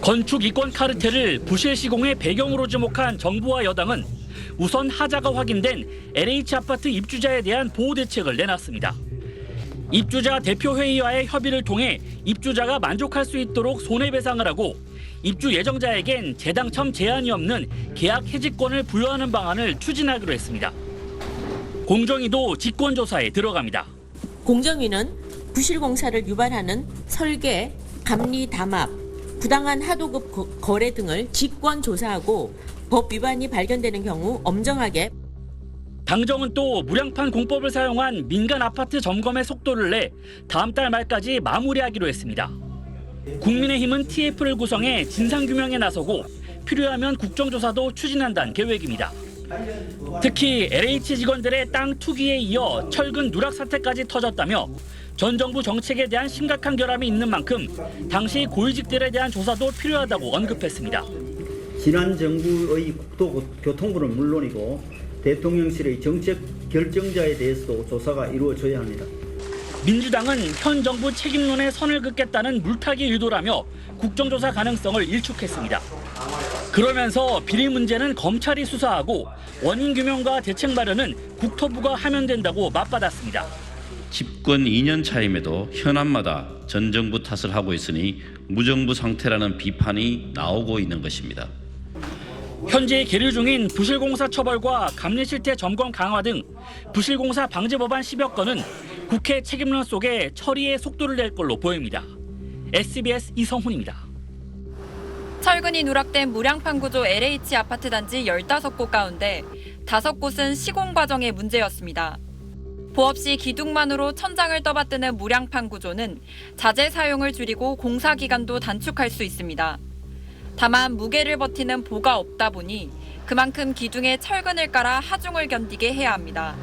건축 이권 카르텔을 부실 시공의 배경으로 지목한 정부와 여당은 우선 하자가 확인된 LH 아파트 입주자에 대한 보호 대책을 내놨습니다. 입주자 대표회의와의 협의를 통해 입주자가 만족할 수 있도록 손해배상을 하고 입주 예정자에겐 재당첨 제한이 없는 계약 해지권을 부여하는 방안을 추진하기로 했습니다. 공정위도 직권조사에 들어갑니다. 공정위는 부실공사를 유발하는 설계, 감리 담합, 부당한 하도급 거래 등을 직권조사하고 법 위반이 발견되는 경우 엄정하게. 당정은 또 무량판 공법을 사용한 민간 아파트 점검의 속도를 내 다음 달 말까지 마무리하기로 했습니다. 국민의힘은 TF를 구성해 진상규명에 나서고 필요하면 국정조사도 추진한다는 계획입니다. 특히 LH 직원들의 땅 투기에 이어 철근 누락 사태까지 터졌다며 전 정부 정책에 대한 심각한 결함이 있는 만큼 당시 고위직들에 대한 조사도 필요하다고 언급했습니다. 지난 정부의 국토교통부는 물론이고 대통령실의 정책 결정자에 대해서도 조사가 이루어져야 합니다. 민주당은 현 정부 책임론에 선을 긋겠다는 물타기 의도라며 국정조사 가능성을 일축했습니다. 그러면서 비리 문제는 검찰이 수사하고 원인 규명과 대책 마련은 국토부가 하면 된다고 맞받았습니다. 집권 2년 차임에도 현안마다 전 정부 탓을 하고 있으니 무정부 상태라는 비판이 나오고 있는 것입니다. 현재 계류 중인 부실공사 처벌과 감리실태 점검 강화 등 부실공사 방지 법안 10여 건은 국회 책임론 속에 처리에 속도를 낼 걸로 보입니다. SBS 이성훈입니다. 철근이 누락된 무량판 구조 LH 아파트 단지 15곳 가운데 5곳은 시공 과정의 문제였습니다. 보호 없이 기둥만으로 천장을 떠받드는 무량판 구조는 자재 사용을 줄이고 공사 기간도 단축할 수 있습니다. 다만 무게를 버티는 보가 없다 보니 그만큼 기둥에 철근을 깔아 하중을 견디게 해야 합니다.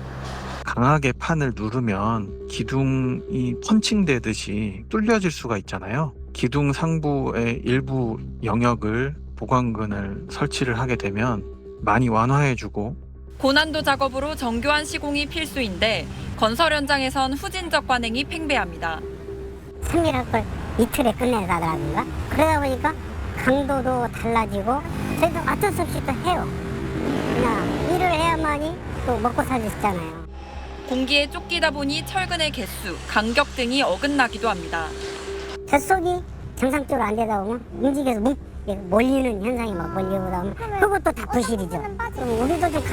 강하게 판을 누르면 기둥이 펀칭되듯이 뚫려질 수가 있잖아요. 기둥 상부의 일부 영역을 보강근을 설치를 하게 되면 많이 완화해주고. 고난도 작업으로 정교한 시공이 필수인데 건설 현장에선 후진적 관행이 팽배합니다. 세밀할 걸 이틀에 끝내라든가 그러다 보니까 강도도 달라지고 저희도 어쩔 수 없이 또 해요. 그냥 일을 해야만이 또 먹고 살 수 있잖아요. 공기에 쫓기다 보니 철근의 개수, 간격 등이 어긋나기도 합니다. 뱃속이 정상적으로 안 되다 보면 움직여서 몰리는 현상이 막 몰리고 나면 그것도 다 부실이죠. 우리도 좀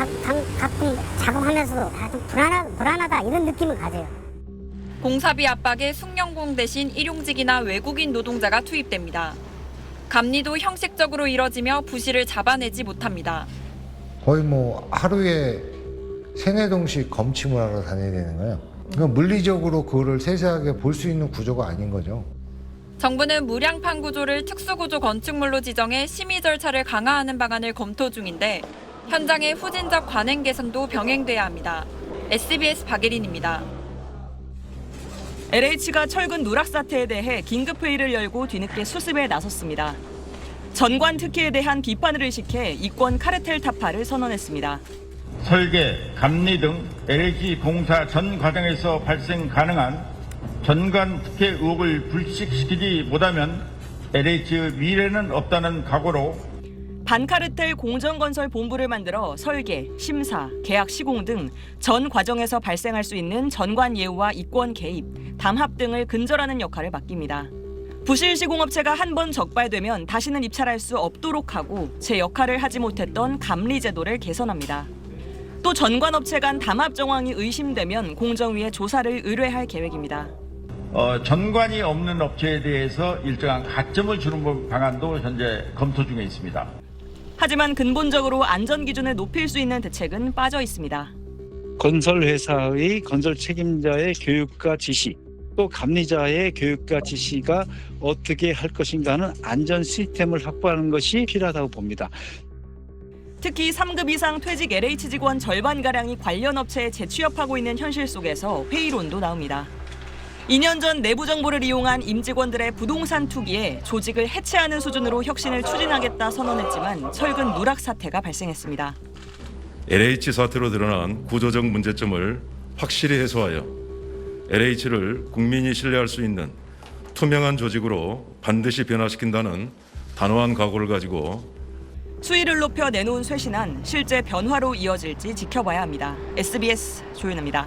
가끔 작업하면서도 다 좀 불안하다 이런 느낌을 가져요. 공사비 압박에 숙련공 대신 일용직이나 외국인 노동자가 투입됩니다. 감리도 형식적으로 이뤄지며 부실을 잡아내지 못합니다. 거의 하루에 3-4동씩 검침을 하러 다녀야 되는 거예요. 그러니까 물리적으로 그거를 세세하게 볼 수 있는 구조가 아닌 거죠. 정부는 무량판 구조를 특수구조 건축물로 지정해 심의 절차를 강화하는 방안을 검토 중인데 현장의 후진적 관행 개선도 병행돼야 합니다. SBS 박예린입니다. LH가 철근 누락 사태에 대해 긴급회의를 열고 뒤늦게 수습에 나섰습니다. 전관 특혜에 대한 비판을 의식해 이권 카르텔 타파를 선언했습니다. 설계, 감리 등 LH 공사 전 과정에서 발생 가능한 전관 특혜 의혹을 불식시키지 못하면 LH의 미래는 없다는 각오로 반카르텔 공정건설본부를 만들어 설계, 심사, 계약 시공 등 전 과정에서 발생할 수 있는 전관 예우와 이권 개입, 담합 등을 근절하는 역할을 맡깁니다. 부실 시공업체가 한 번 적발되면 다시는 입찰할 수 없도록 하고 제 역할을 하지 못했던 감리 제도를 개선합니다. 또 전관업체 간 담합 정황이 의심되면 공정위에 조사를 의뢰할 계획입니다. 전관이 없는 업체에 대해서 일정한 가점을 주는 방안도 현재 검토 중에 있습니다. 하지만 근본적으로 안전 기준을 높일 수 있는 대책은 빠져 있습니다. 건설회사의 건설 책임자의 교육과 지시, 또 감리자의 교육과 지시가 어떻게 할 것인가는 안전 시스템을 확보하는 것이 필요하다고 봅니다. 특히 3급 이상 퇴직 LH 직원 절반가량이 관련 업체에 재취업하고 있는 현실 속에서 회의론도 나옵니다. 2년 전 내부 정보를 이용한 임직원들의 부동산 투기에 조직을 해체하는 수준으로 혁신을 추진하겠다 선언했지만 철근 누락 사태가 발생했습니다. LH 사태로 드러난 구조적 문제점을 확실히 해소하여 LH를 국민이 신뢰할 수 있는 투명한 조직으로 반드시 변화시킨다는 단호한 각오를 가지고 수위를 높여 내놓은 쇄신안 실제 변화로 이어질지 지켜봐야 합니다. SBS 조윤아입니다.